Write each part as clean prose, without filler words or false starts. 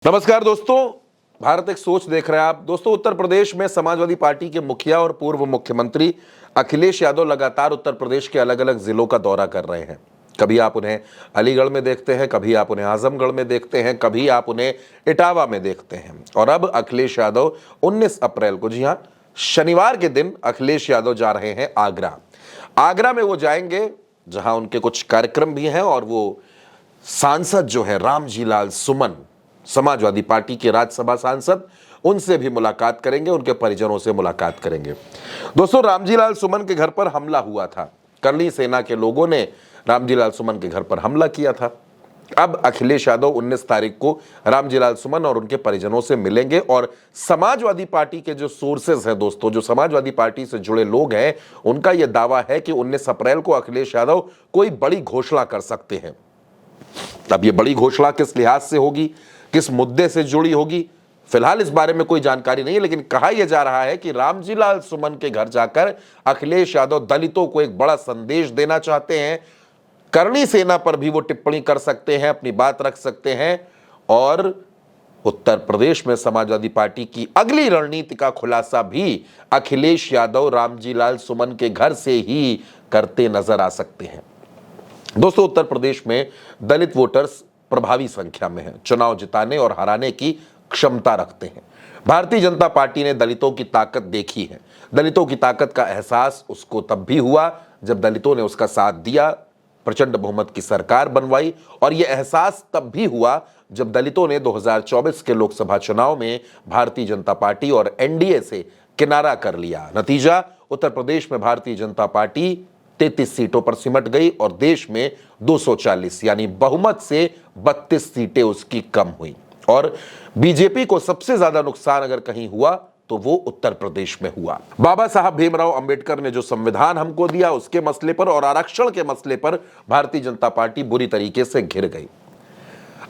नमस्कार दोस्तों, भारत एक सोच देख रहे हैं आप। दोस्तों, उत्तर प्रदेश में समाजवादी पार्टी के मुखिया और पूर्व मुख्यमंत्री अखिलेश यादव लगातार उत्तर प्रदेश के अलग अलग जिलों का दौरा कर रहे हैं। कभी आप उन्हें अलीगढ़ में देखते हैं, कभी आप उन्हें आजमगढ़ में देखते हैं, कभी आप उन्हें इटावा में देखते हैं। और अब अखिलेश यादव 19 अप्रैल को, जी हां, शनिवार के दिन अखिलेश यादव जा रहे हैं आगरा। आगरा में वो जाएंगे जहां उनके कुछ कार्यक्रम भी हैं और वो सांसद जो है रामजी लाल सुमन, समाजवादी पार्टी के राज्यसभा सांसद, उनसे भी मुलाकात करेंगे, उनके परिजनों से मुलाकात करेंगे। दोस्तों, रामजी लाल सुमन के घर पर हमला हुआ था। करणी सेना के लोगों ने रामजी लाल सुमन के घर पर हमला किया था। अब अखिलेश यादव 19 तारीख को रामजी लाल सुमन और उनके परिजनों से मिलेंगे और समाजवादी पार्टी के जो सोर्सेज हैं, दोस्तों, जो समाजवादी पार्टी से जुड़े लोग हैं, उनका यह दावा है कि 19 अप्रैल को अखिलेश यादव कोई बड़ी घोषणा कर सकते हैं। अब ये बड़ी घोषणा किस लिहाज से होगी, किस मुद्दे से जुड़ी होगी, फिलहाल इस बारे में कोई जानकारी नहीं है, लेकिन कहा यह जा रहा है कि रामजी लाल सुमन के घर जाकर अखिलेश यादव दलितों को एक बड़ा संदेश देना चाहते हैं। करणी सेना पर भी वो टिप्पणी कर सकते हैं, अपनी बात रख सकते हैं और उत्तर प्रदेश में समाजवादी पार्टी की अगली रणनीति का खुलासा भी अखिलेश यादव रामजी लाल सुमन के घर से ही करते नजर आ सकते हैं। दोस्तों, उत्तर प्रदेश में दलित वोटर्स प्रभावी संख्या में हैं, चुनाव जिताने और हराने की क्षमता रखते हैं। भारतीय जनता पार्टी ने दलितों की ताकत देखी है। दलितों की ताकत का एहसास उसको तब भी हुआ जब दलितों ने उसका साथ दिया, प्रचंड बहुमत की सरकार बनवाई, और यह एहसास तब भी हुआ जब दलितों ने 2024 के लोकसभा चुनाव में भारतीय जनता पार्टी और एनडीए से किनारा कर लिया। नतीजा, उत्तर प्रदेश में भारतीय जनता पार्टी 33 सीटों पर सिमट गई और देश में 240 यानी बहुमत से 32 सीटें उसकी कम हुई। और बीजेपी को सबसे ज्यादा नुकसान अगर कहीं हुआ तो वो उत्तर प्रदेश में हुआ। बाबा साहब भीमराव अंबेडकर ने जो संविधान हमको दिया, उसके मसले पर और आरक्षण के मसले पर भारतीय जनता पार्टी बुरी तरीके से घिर गई।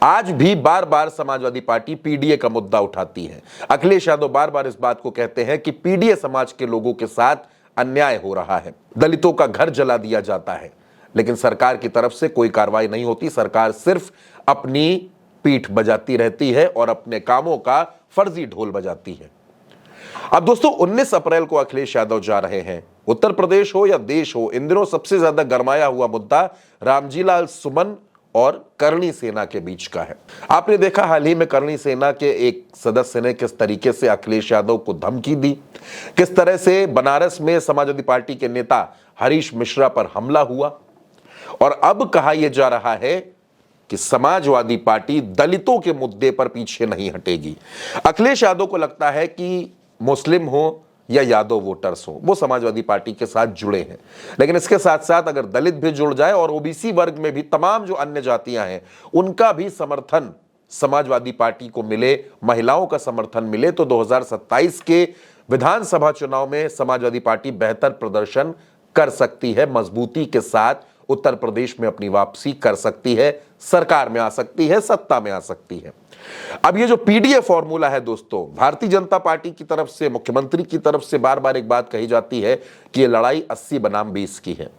आज भी बार बार समाजवादी पार्टी पीडीए का मुद्दा उठाती है। अखिलेश यादव बार बार इस बात को कहते हैं कि पीडीए समाज के लोगों के साथ अन्याय हो रहा है, दलितों का घर जला दिया जाता है, लेकिन सरकार की तरफ से कोई कार्रवाई नहीं होती। सरकार सिर्फ अपनी पीठ बजाती रहती है और अपने कामों का फर्जी ढोल बजाती है। अब दोस्तों, 19 अप्रैल को अखिलेश यादव जा रहे हैं। उत्तर प्रदेश हो या देश हो, इन दिनों सबसे ज्यादा गरमाया हुआ मुद्दा रामजी लाल सुमन और करणी सेना के बीच का है। आपने देखा हाल ही में करणी सेना के एक सदस्य ने किस तरीके से अखिलेश यादव को धमकी दी, किस तरह से बनारस में समाजवादी पार्टी के नेता हरीश मिश्रा पर हमला हुआ। और अब कहा यह जा रहा है कि समाजवादी पार्टी दलितों के मुद्दे पर पीछे नहीं हटेगी। अखिलेश यादव को लगता है कि मुस्लिम हो या यादव वोटर्स हो, वो समाजवादी पार्टी के साथ जुड़े हैं, लेकिन इसके साथ साथ अगर दलित भी जुड़ जाए और ओबीसी वर्ग में भी तमाम जो अन्य जातियां हैं उनका भी समर्थन समाजवादी पार्टी को मिले, महिलाओं का समर्थन मिले, तो 2027 के विधानसभा चुनाव में समाजवादी पार्टी बेहतर प्रदर्शन कर सकती है, मजबूती के साथ उत्तर प्रदेश में अपनी वापसी कर सकती है, सरकार में आ सकती है, सत्ता में आ सकती है। अब ये जो पीडीए फॉर्मूला है दोस्तों, भारतीय जनता पार्टी की तरफ से, मुख्यमंत्री की तरफ से बार बार एक बात कही जाती है कि ये लड़ाई 80 बनाम 20 की है,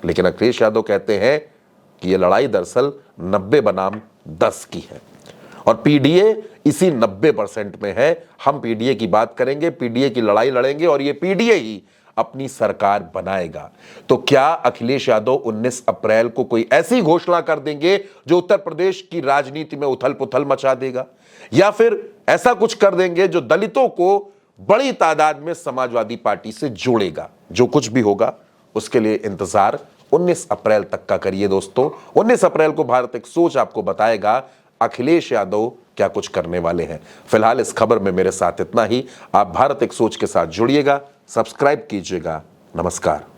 लेकिन अखिलेश यादव कहते हैं कि ये लड़ाई दरअसल 90 बनाम 10 की है और पीडीए इसी 90% में है। हम पीडीए की बात करेंगे, पीडीए की लड़ाई लड़ेंगे और ये पीडीए ही अपनी सरकार बनाएगा। तो क्या अखिलेश यादव 19 अप्रैल को कोई ऐसी घोषणा कर देंगे जो उत्तर प्रदेश की राजनीति में उथल पुथल मचा देगा, या फिर ऐसा कुछ कर देंगे जो दलितों को बड़ी तादाद में समाजवादी पार्टी से जोड़ेगा? जो कुछ भी होगा उसके लिए इंतजार 19 अप्रैल तक का करिए दोस्तों। 19 अप्रैल को भारत एक सोच आपको बताएगा अखिलेश यादव क्या कुछ करने वाले हैं। फिलहाल इस खबर में मेरे साथ इतना ही। आप भारत एक सोच के साथ जुड़िएगा, सब्सक्राइब कीजिएगा। नमस्कार।